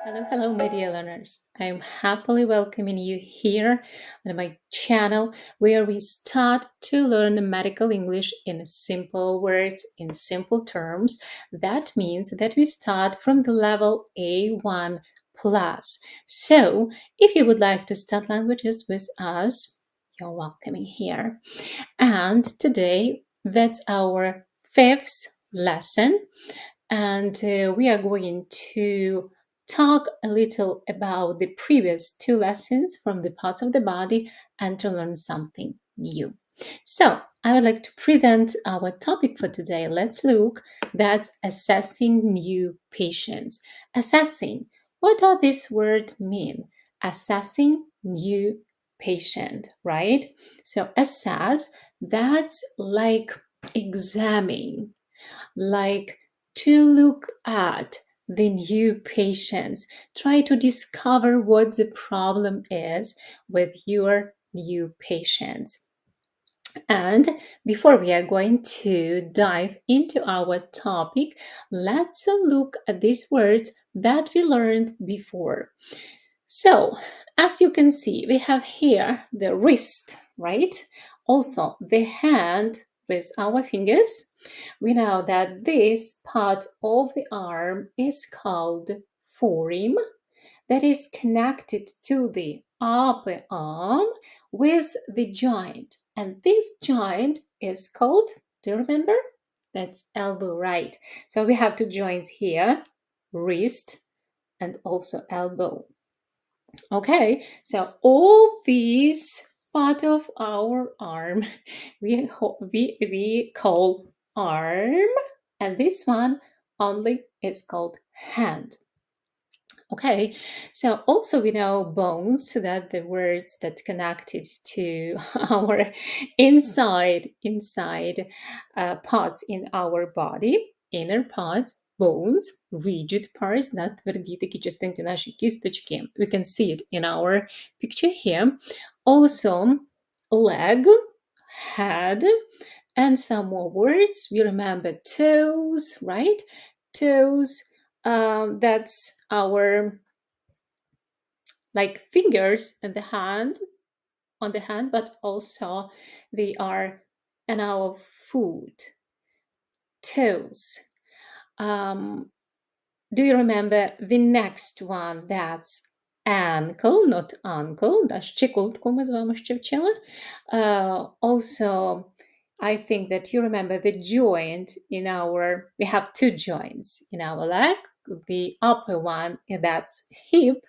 Hello, my dear learners. I'm happily welcoming you here on my channel where we start to learn medical English in simple words, in simple terms. That means that we start from the level A1 plus. So, if you would like to start languages with us, you're welcome here. And today, that's our fifth lesson and we are going to talk a little about the previous two lessons from the parts of the body and to learn something new. So, I would like to present our topic for today. Let's look that's assessing new patients. Assessing. What does this word mean? Assessing new patient, right? So, assess, that's like examining, like to look at the new patients, try to discover what the problem is with your new patients. And before we are going to dive into our topic, let's look at these words that we learned before. So, as you can see, we have here the wrist, right? Also, the hand with our fingers. We know that this part of the arm is called forearm, that is connected to the upper arm with the joint. And this joint is called, do you remember? That's elbow, right? So we have two joints here, wrist and also elbow. Okay, so all these part of our arm we call arm, and this one only is called hand. Okay, so also we know bones, so that the words that connected to our inside parts in our body, inner parts, bones, rigid parts, да, тверді такі частинки наші кісточки. We can see it in our picture here. Also, leg, head, and some more words. We remember toes, right? Toes, that's our like fingers in the hand, on the hand, but also they are in our foot. Toes. Do you remember the next one? That's ankle, not ankle. Да, щиколотку ми з вами ще вчили. Also, I think that you remember the joint in our, we have two joints in our leg. The upper one, that's hip,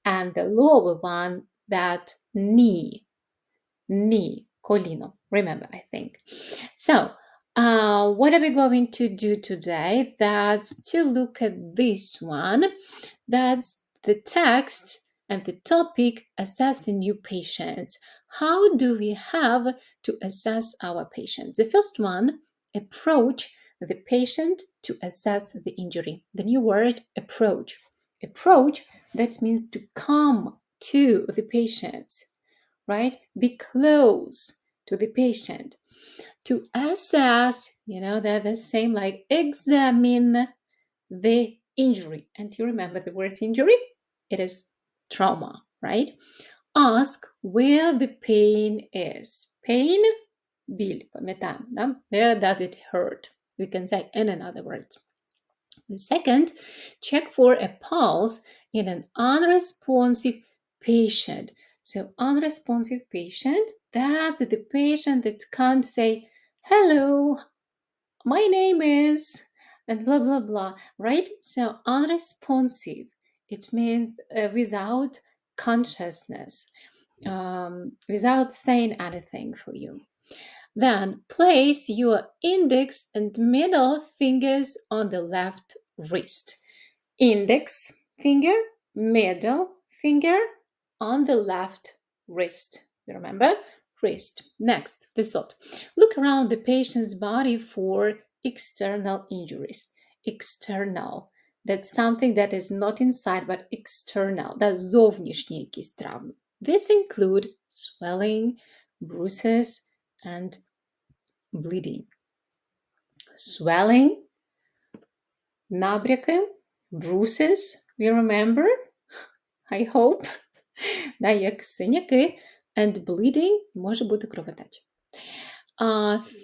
and the lower one, that knee, colino. Remember, I think. So, what are we going to do today? That's to look at this one. That's the text and the topic, assessing new patients. How do we have to assess our patients? The first one, approach the patient to assess the injury. The new word, approach. Approach, that means to come to the patient, right? Be close to the patient. To assess, they're the same like examine the injury. And you remember the word injury? It is trauma, right? Ask where the pain is. Pain, біль, пам'ятаємо, да? Where does it hurt? We can say in another words. The second, check for a pulse in an unresponsive patient. So unresponsive patient, that's the patient that can't say, hello, my name is, and blah, blah, blah, right? So unresponsive, it means without consciousness, without saying anything for you. Then place your index and middle fingers on the left wrist. Index finger, middle finger on the left wrist. You remember? Wrist. Next, the thought. Look around the patient's body for external injuries. External. That's something that is not inside, but external. That's зовнішні якісь травми. This include swelling, bruises, and bleeding. Swelling, набряки, bruises, You remember? I hope. Да, як синяки and bleeding може бути кровотеча.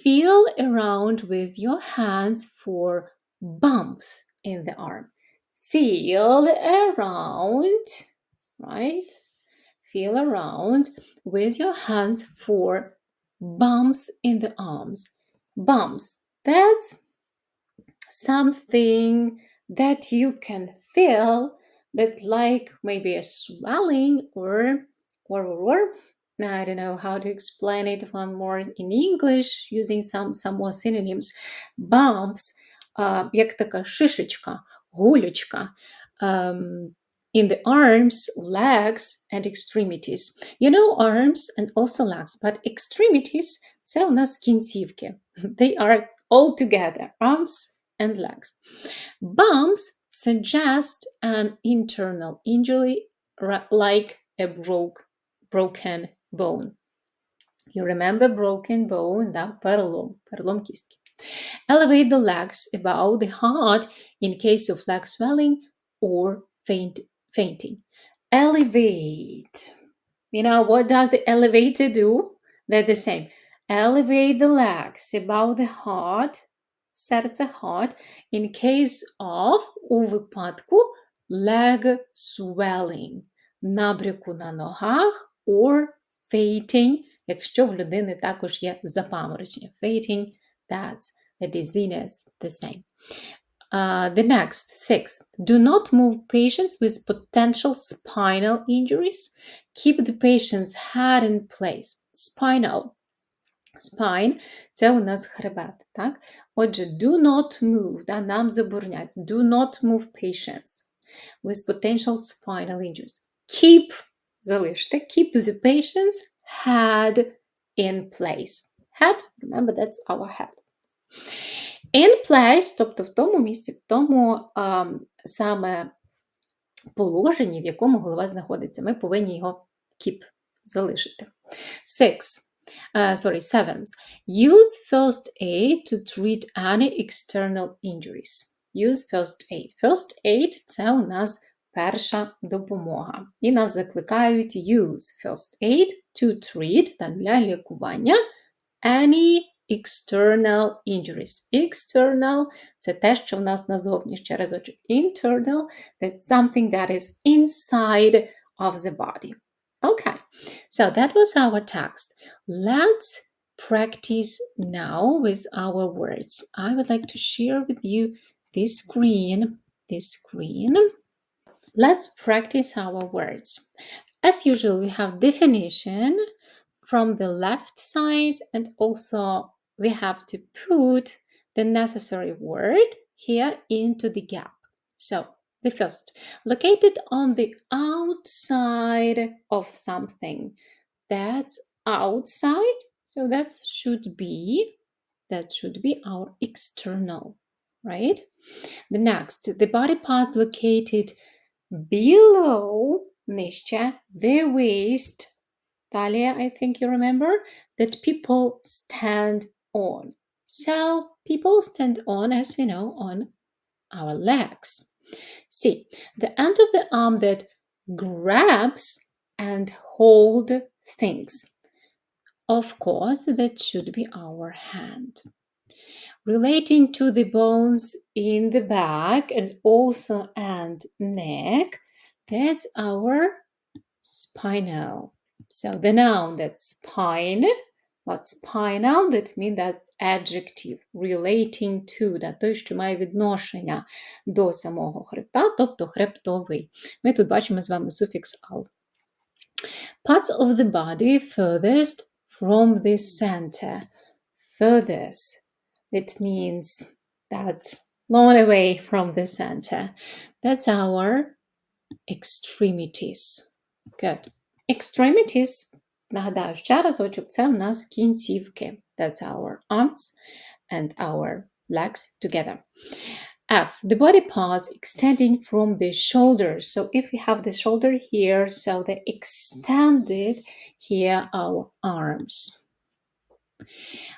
Feel around with your hands for bumps in the arm. Feel around, right? Feel around with your hands for bumps in the arms. Bumps. That's something that you can feel that like maybe a swelling or I don't know how to explain it one more in English using some more synonyms. Bumps, як така шишечка, гулечка, in the arms, legs and extremities. You know arms and also legs, but extremities це у нас кінцівки. They are all together, arms and legs. Bumps suggest an internal injury like a broken bone. You remember broken bone, да, перелом кістки. Elevate the legs above the heart in case of leg swelling or fainting. Elevate. You know, what does the elevator do? They're the same. Elevate the legs above the heart, серце heart, in case of, у випадку, leg swelling, набряку на ногах, or fainting, якщо в людини також є запаморочення. Fainting, that's the dizziness, the same. The next, 6. Do not move patients with potential spinal injuries. Keep the patient's head in place. Spinal. Spine – це у нас хребет, так? Отже, do not move, да, нам забороняють. Do not move patients with potential spinal injuries. Keep, залиште, keep the patient's head in place. Head, remember, that's our head. In place, тобто в тому місці, в тому саме положенні, в якому голова знаходиться. Ми повинні його keep, залишити. 7. Use first aid to treat any external injuries. Use first aid. First aid – це у нас перша допомога. І нас закликають use first aid to treat, та для лікування, any external injuries. External – це те, що в нас назовні, ще разочок. Internal – that's something that is inside of the body. Okay, so that was our text. Let's practice now with our words. I would like to share with you this screen. Let's practice our words. As usual, we have definition from the left side, and also we have to put the necessary word here into the gap. So, the first, located on the outside of something. That's outside, so that should be our external, right? The next, the body parts located below, нижче, the waist, talia, I think you remember, that people stand on. So people stand on, as we know, on our legs. C, the end of the arm that grabs and hold things. Of course, that should be our hand. Relating to the bones in the back and also and neck, that's our spinal. So the noun, that's spine. But spinal, that means that's adjective, relating to, да, той, що має відношення до самого хребта, тобто хребтовий. Ми тут бачимо з вами суфікс al. Parts of the body furthest from the center. Furthest, that means that's long away from the center. That's our extremities. Good. Extremities, нагадаю ще разочок, це в нас кінцівки. That's our arms and our legs together. F, the body parts extending from the shoulders. So if we have the shoulder here, so they extended here our arms.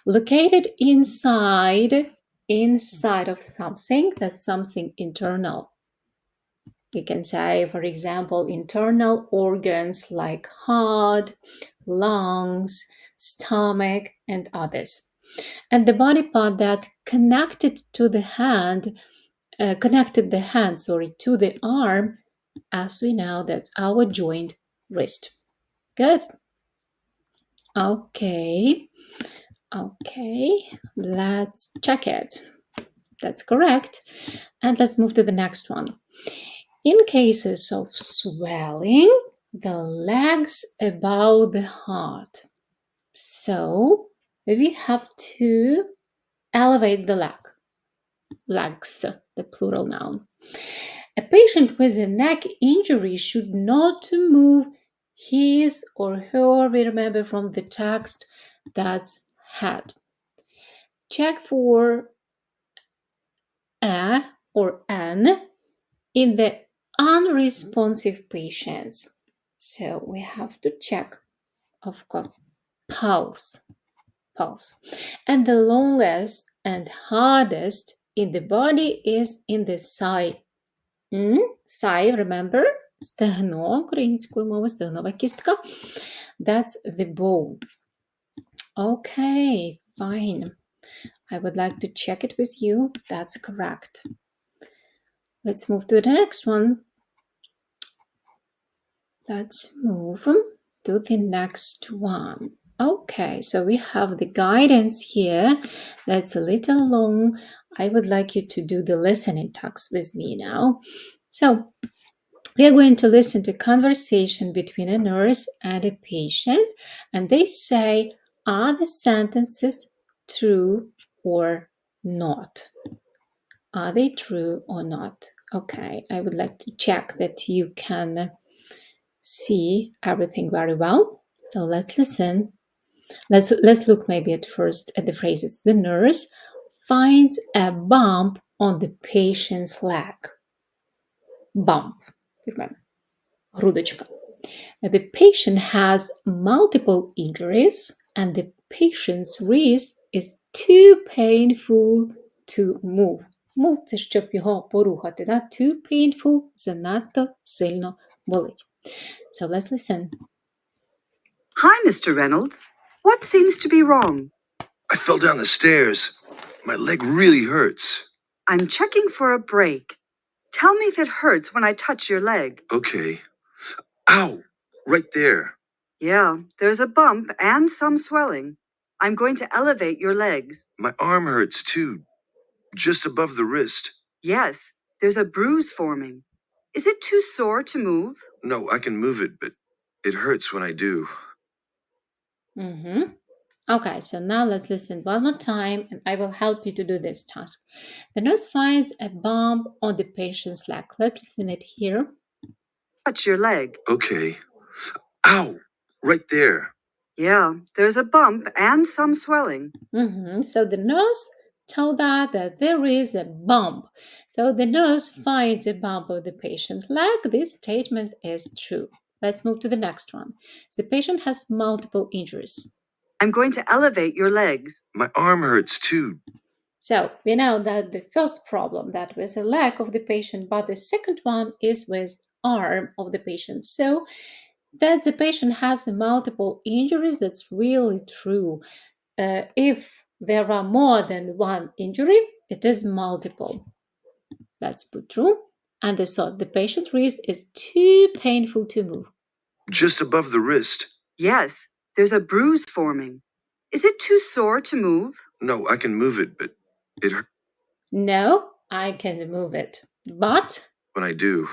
Located inside of something, that's something internal. You can say, for example, internal organs like heart, lungs, stomach, and others. And the body part that connected to the hand, connected the hand, to the arm, as we know, that's our joint wrist. Good. Okay. Okay. Let's check it. That's correct. And let's move to the next one. In cases of swelling, the legs above the heart. So we have to elevate the legs, the plural noun. A patient with a neck injury should not move his or her, we remember from the text, that's head. Check for a or an in the unresponsive patients. So we have to check, of course, pulse. And the longest and hardest in the body is in the thigh. Thigh, remember? Стегно, українською мовою, стегнова кістка. That's the bone. Okay, fine. I would like to check it with you. That's correct. Let's move to the next one. Let's move to the next one. Okay, so we have the guidance here. That's a little long. I would like you to do the listening talks with me now. So we are going to listen to conversation between a nurse and a patient, and they say, are the sentences true or not? Are they true or not? Okay, I would like to check that you can see everything very well. So let's listen. Let's look maybe at first at the phrases. The nurse finds a bump on the patient's leg. Bump. Remember. Грудочка. The patient has multiple injuries and the patient's wrist is too painful to move. Move – це щоб його порухати. Да? Too painful – занадто сильно болить. So let's listen. Hi, Mr. Reynolds. What seems to be wrong? I fell down the stairs. My leg really hurts. I'm checking for a break. Tell me if it hurts when I touch your leg. Okay. Ow! Right there. Yeah, there's a bump and some swelling. I'm going to elevate your legs. My arm hurts too. Just above the wrist. Yes, there's a bruise forming. Is it too sore to move? No, I can move it, but it hurts when I do. Okay, so now let's listen one more time and I will help you to do this task. The nurse finds a bump on the patient's leg. Let's listen it here. Touch your leg. Okay. Ow! Right there. Yeah, there's a bump and some swelling. So the nurse told her that there is a bump. So the nurse finds a bump on the patient's leg. This statement is true. Let's move to the next one. The patient has multiple injuries. I'm going to elevate your legs. My arm hurts too. So we know that the first problem that was a leg of the patient, but the second one is with arm of the patient. So that the patient has multiple injuries, that's really true. If there are more than one injury, it is multiple. Let's put true. And the thought, the patient's wrist is too painful to move. Just above the wrist. Yes, there's a bruise forming. Is it too sore to move? No, I can move it, but it hurts. No, I can move it. But When I do.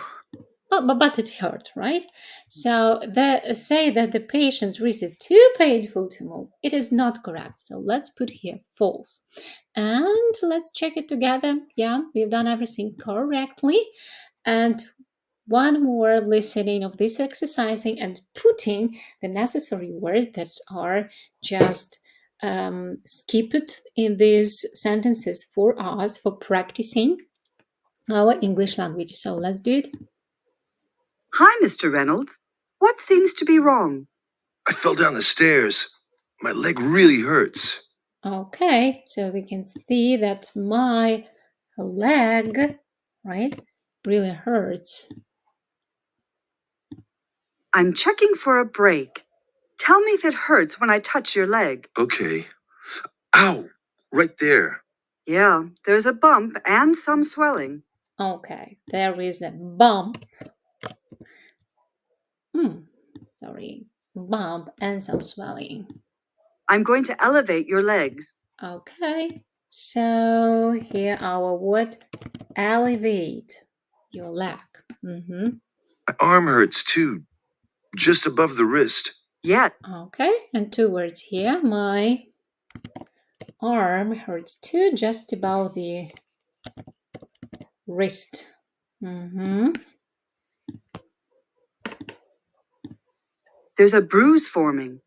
But it hurt, right? So they say that the patient's wrist is too painful to move. It is not correct. So let's put here false. And let's check it together. Yeah, we've done everything correctly. And one more listening of this exercising and putting the necessary words that are just skipped in these sentences for us for practicing our English language. So let's do it. Hi, Mr. Reynolds. What seems to be wrong? I fell down the stairs. My leg really hurts. Okay, so we can see that my leg, right, really hurts. I'm checking for a break. Tell me if it hurts when I touch your leg. Okay. Ow! Right there. Yeah, there's a bump and some swelling. Okay, there is a bump. Sorry, bump and some swelling. I'm going to elevate your legs. Okay, so here our word elevate your leg. My arm hurts too, just above the wrist. Yet, Okay, and two words here. My arm hurts too, just above the wrist. there's a bruise forming.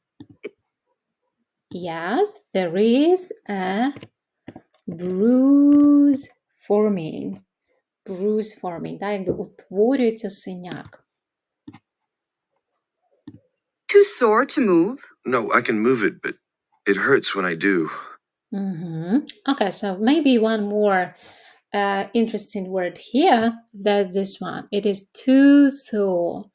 Yes, there is a bruise forming. Bruise forming, да, якби утворюється синяк. Too sore to move? No, I can move it, but it hurts when I do. Okay, so maybe one more interesting word here. That's this one. It is too sore.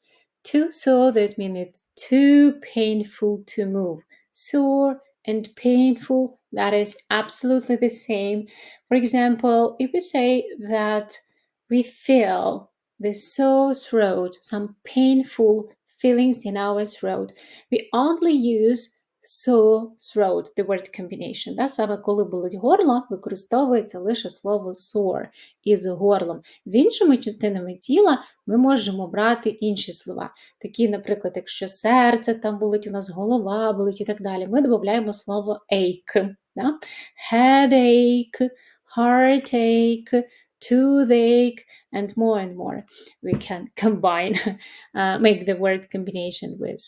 Too sore, that means it's too painful to move. Sore and painful, that is absolutely the same. For example, if we say that we feel the sore throat, some painful feelings in our throat, we only use sore throat, the word combination. Да? Саме коли болить горло, використовується лише слово sore із горлом. З іншими частинами тіла ми можемо брати інші слова. Такі, наприклад, якщо серце там болить, у нас голова болить і так далі, ми додаємо слово ache. Да? Headache, heartache, toothache, and more. We can combine, make the word combination with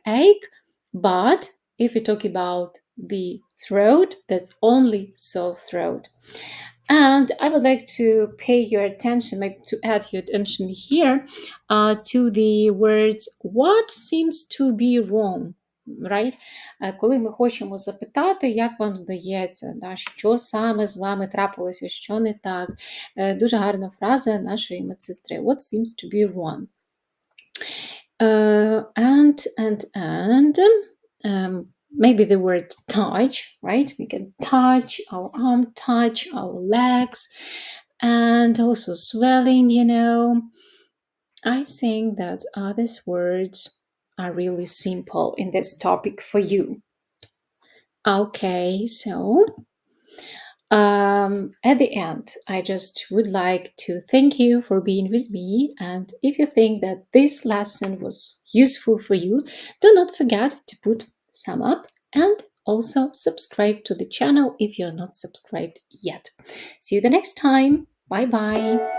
ache, but if we talk about the throat, that's only sore throat. And I would like to pay your attention, like to add your attention here to the words what seems to be wrong. Right? Коли ми хочемо запитати, як вам здається, да, що саме з вами трапилося, що не так. Дуже гарна фраза нашої медсестри. What seems to be wrong? Maybe the word touch, right? We can touch our arm, touch our legs, and also swelling, I think that these words are really simple in this topic for you. Okay, so at the end, I just would like to thank you for being with me. And if you think that this lesson was useful for you, do not forget to put thumb up and also subscribe to the channel if you're not subscribed yet. See you the next time. Bye bye.